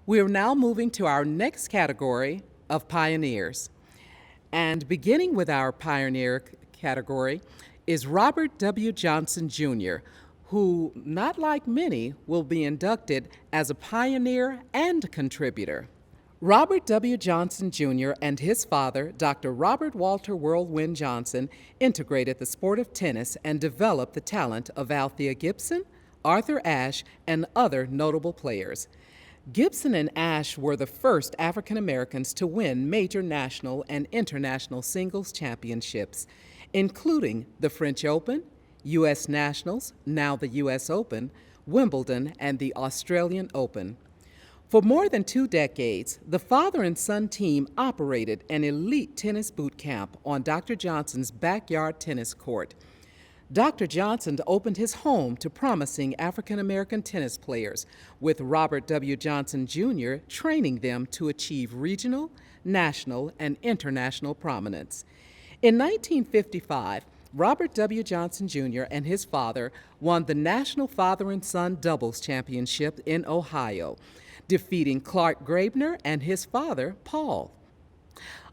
We are now moving to our next category of pioneers. And beginning with our pioneer category is Robert W. Johnson Jr., who, not like many, will be inducted as a pioneer and contributor. Robert W. Johnson Jr. and his father, Dr. Robert Walter Whirlwind Johnson, integrated the sport of tennis and developed the talent of Althea Gibson, Arthur Ashe, and other notable players. Gibson and Ashe were the first African Americans to win major national and international singles championships, including the French Open, U.S. Nationals, now the U.S. Open, Wimbledon, and the Australian Open. For more than 2 decades, the father and son team operated an elite tennis boot camp on Dr. Johnson's backyard tennis court. Dr. Johnson opened his home to promising African American tennis players, with Robert W. Johnson Jr. training them to achieve regional, national, and international prominence. In 1955, Robert W. Johnson Jr. and his father won the National Father and Son Doubles Championship in Ohio, defeating Clark Graebner and his father, Paul.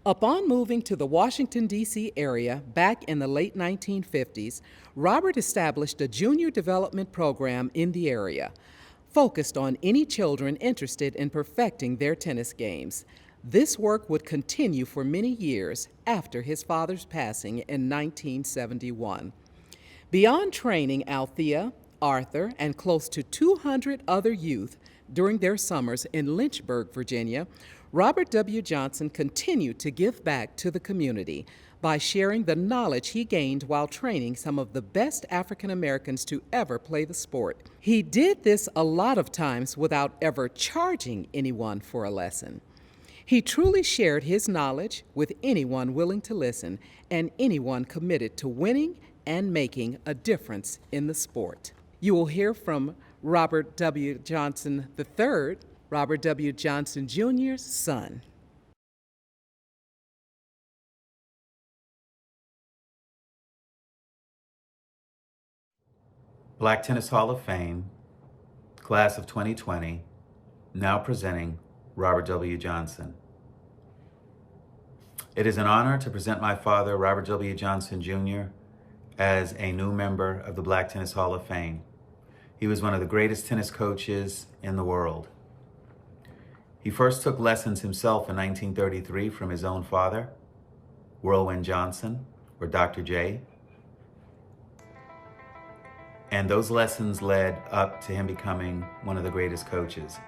Upon moving to the Washington, D.C. area back in the late 1950s, Robert established a junior development program in the area, focused on any children interested in perfecting their tennis games. This work would continue for many years after his father's passing in 1971. Beyond training Althea, Arthur, and close to 200 other youth during their summers in Lynchburg, Virginia, Robert W. Johnson continued to give back to the community by sharing the knowledge he gained while training some of the best African Americans to ever play the sport. He did this a lot of times without ever charging anyone for a lesson. He truly shared his knowledge with anyone willing to listen and anyone committed to winning and making a difference in the sport. You will hear from Robert W. Johnson III, Robert W. Johnson Jr.'s son. Black Tennis Hall of Fame, class of 2020, now presenting Robert W. Johnson. It is an honor to present my father, Robert W. Johnson Jr., as a new member of the Black Tennis Hall of Fame. He was one of the greatest tennis coaches in the world. He first took lessons himself in 1933 from his own father, Whirlwind Johnson, or Dr. J. And those lessons led up to him becoming one of the greatest coaches.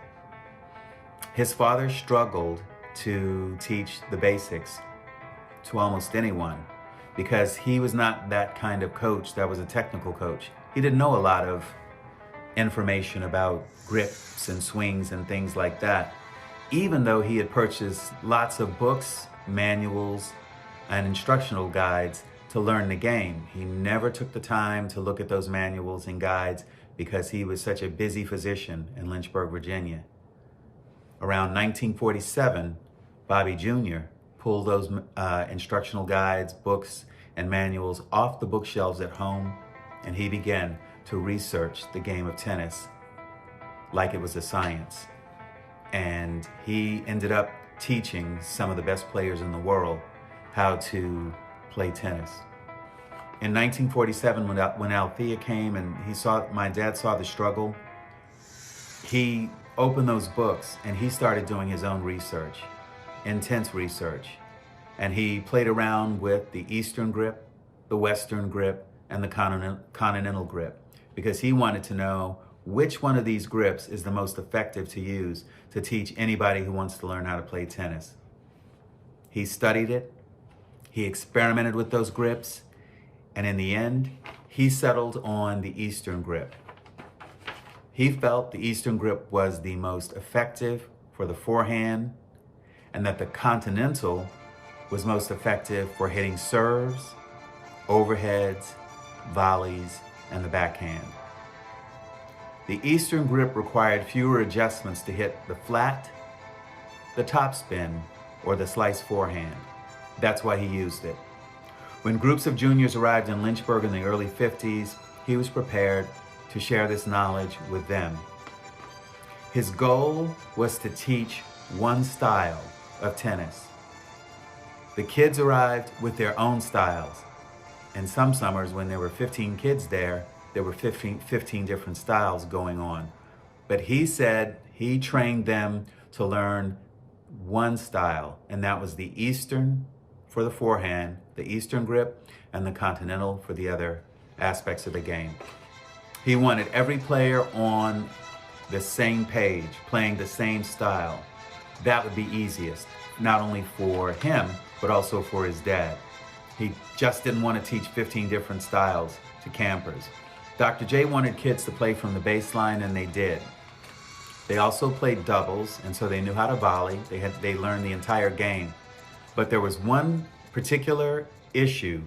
His father struggled to teach the basics to almost anyone because he was not that kind of coach that was a technical coach. He didn't know a lot of information about grips and swings and things like that, even though he had purchased lots of books, manuals, and instructional guides to learn the game. He never took the time to look at those manuals and guides because he was such a busy physician in Lynchburg, Virginia. Around 1947, Bobby Jr. pulled those instructional guides, books, and manuals off the bookshelves at home, and he began to research the game of tennis like it was a science. And he ended up teaching some of the best players in the world how to play tennis. In 1947, when Althea came and my dad saw the struggle, he opened those books and he started doing his own research, intense research. And he played around with the Eastern grip, the Western grip, and the continental grip, because he wanted to know which one of these grips is the most effective to use to teach anybody who wants to learn how to play tennis. He studied it, he experimented with those grips, and in the end, he settled on the Eastern grip. He felt the Eastern grip was the most effective for the forehand, and that the continental was most effective for hitting serves, overheads, volleys, and the backhand. The Eastern grip required fewer adjustments to hit the flat, the topspin, or the slice forehand. That's why he used it. When groups of juniors arrived in Lynchburg in the early 50s, he was prepared to share this knowledge with them. His goal was to teach one style of tennis. The kids arrived with their own styles. And some summers when there were 15 kids there were 15 different styles going on. But he said he trained them to learn one style, and that was the Eastern for the forehand, the Eastern grip, and the Continental for the other aspects of the game. He wanted every player on the same page, playing the same style. That would be easiest, not only for him, but also for his dad. He just didn't want to teach 15 different styles to campers. Dr. J wanted kids to play from the baseline, and they did. They also played doubles, and so they knew how to volley. They learned the entire game. But there was one particular issue.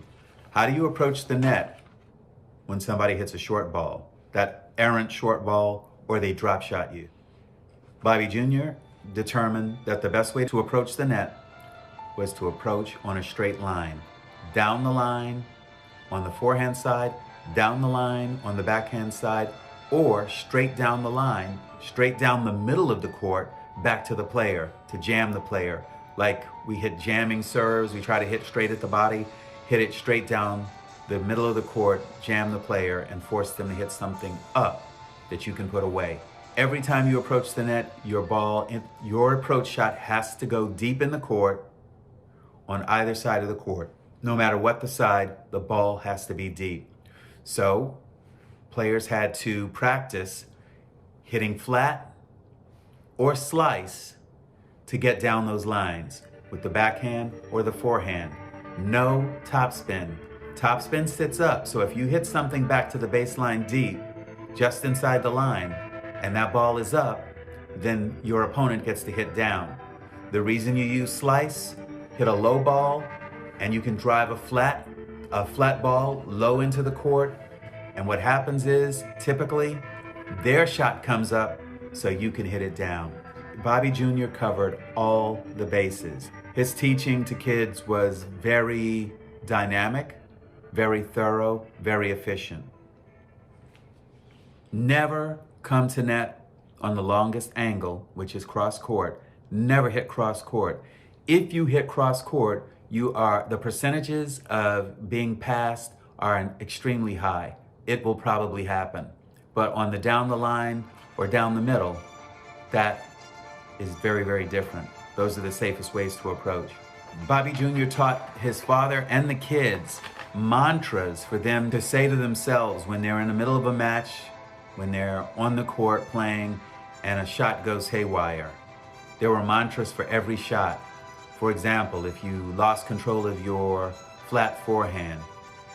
How do you approach the net when somebody hits a short ball? That errant short ball, or they drop shot you. Bobby Jr. determined that the best way to approach the net was to approach on a straight line. Down the line on the forehand side, down the line on the backhand side, or straight down the line, straight down the middle of the court, back to the player, to jam the player. Like we hit jamming serves, we try to hit straight at the body, hit it straight down the middle of the court, jam the player, and force them to hit something up that you can put away. Every time you approach the net, your approach shot has to go deep in the court on either side of the court. No matter what the side, the ball has to be deep. So players had to practice hitting flat or slice to get down those lines with the backhand or the forehand. No topspin. Topspin sits up, so if you hit something back to the baseline deep, just inside the line, and that ball is up, then your opponent gets to hit down. The reason you use slice, hit a low ball, and you can drive a flat ball low into the court, and what happens is, typically, their shot comes up so you can hit it down. Bobby Jr. covered all the bases. His teaching to kids was very dynamic, very thorough, very efficient. Never come to net on the longest angle, which is cross court. Never hit cross court. If you hit cross court, the percentages of being passed are extremely high. It will probably happen. But on the down the line or down the middle, that is very, very different. Those are the safest ways to approach. Bobby Jr. taught his father and the kids mantras for them to say to themselves when they're in the middle of a match, when they're on the court playing and a shot goes haywire. There were mantras for every shot. For example, if you lost control of your flat forehand,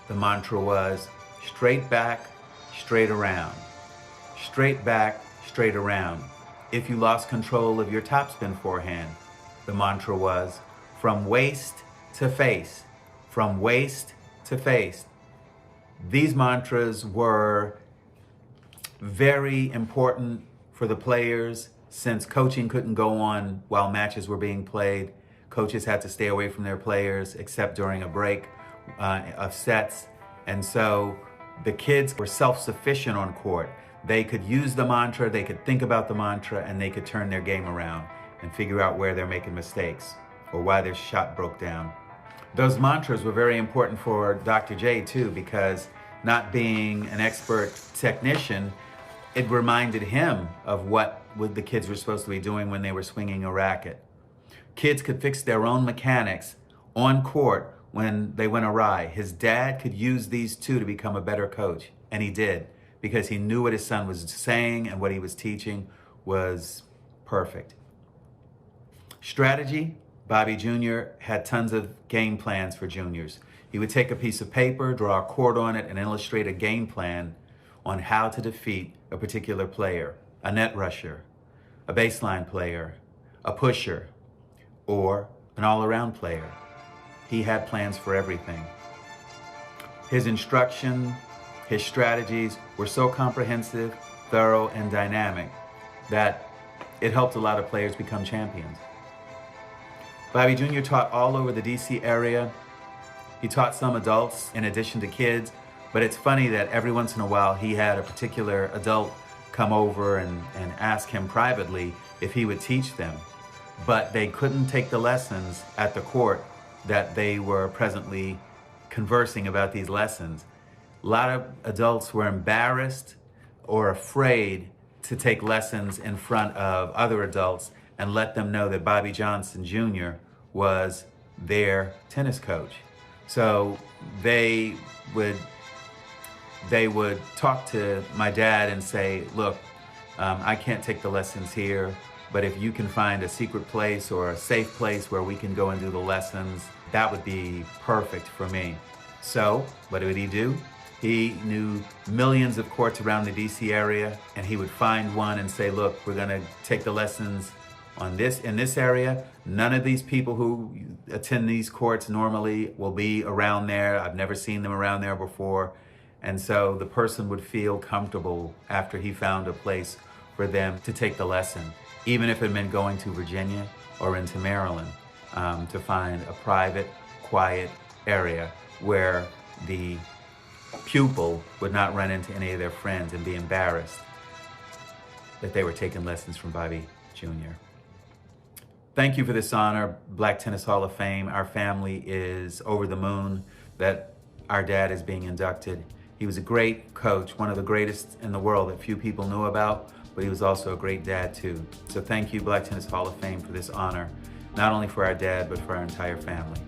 the mantra was straight back, straight around. Straight back, straight around. If you lost control of your topspin forehand, the mantra was from waist to face, from waist to face. These mantras were very important for the players since coaching couldn't go on while matches were being played. Coaches had to stay away from their players except during a break of sets. And so the kids were self-sufficient on court. They could use the mantra, they could think about the mantra, and they could turn their game around and figure out where they're making mistakes or why their shot broke down. Those mantras were very important for Dr. J too, because not being an expert technician, it reminded him of what the kids were supposed to be doing when they were swinging a racket. Kids could fix their own mechanics on court when they went awry. His dad could use these two to become a better coach, and he did, because he knew what his son was saying and what he was teaching was perfect. Strategy, Bobby Jr. had tons of game plans for juniors. He would take a piece of paper, draw a chord on it, and illustrate a game plan on how to defeat a particular player, a net rusher, a baseline player, a pusher, or an all-around player. He had plans for everything. His instruction, his strategies were so comprehensive, thorough, and dynamic that it helped a lot of players become champions. Bobby Jr. taught all over the DC area. He taught some adults in addition to kids, but it's funny that every once in a while he had a particular adult come over and ask him privately if he would teach them. But they couldn't take the lessons at the court that they were presently conversing about these lessons. A lot of adults were embarrassed or afraid to take lessons in front of other adults and let them know that Bobby Johnson Jr. was their tennis coach. So they would talk to my dad and say, look, I can't take the lessons here, but if you can find a secret place or a safe place where we can go and do the lessons, that would be perfect for me. So what would he do? He knew millions of courts around the DC area, and he would find one and say, look, we're gonna take the lessons in this area. None of these people who attend these courts normally will be around there. I've never seen them around there before. And so the person would feel comfortable after he found a place for them to take the lesson, even if it meant going to Virginia or into Maryland, to find a private, quiet area where the pupil would not run into any of their friends and be embarrassed that they were taking lessons from Bobby Jr. Thank you for this honor, Black Tennis Hall of Fame. Our family is over the moon that our dad is being inducted. He was a great coach, one of the greatest in the world that few people knew about, but he was also a great dad too. So thank you, Black Tennis Hall of Fame, for this honor, not only for our dad, but for our entire family.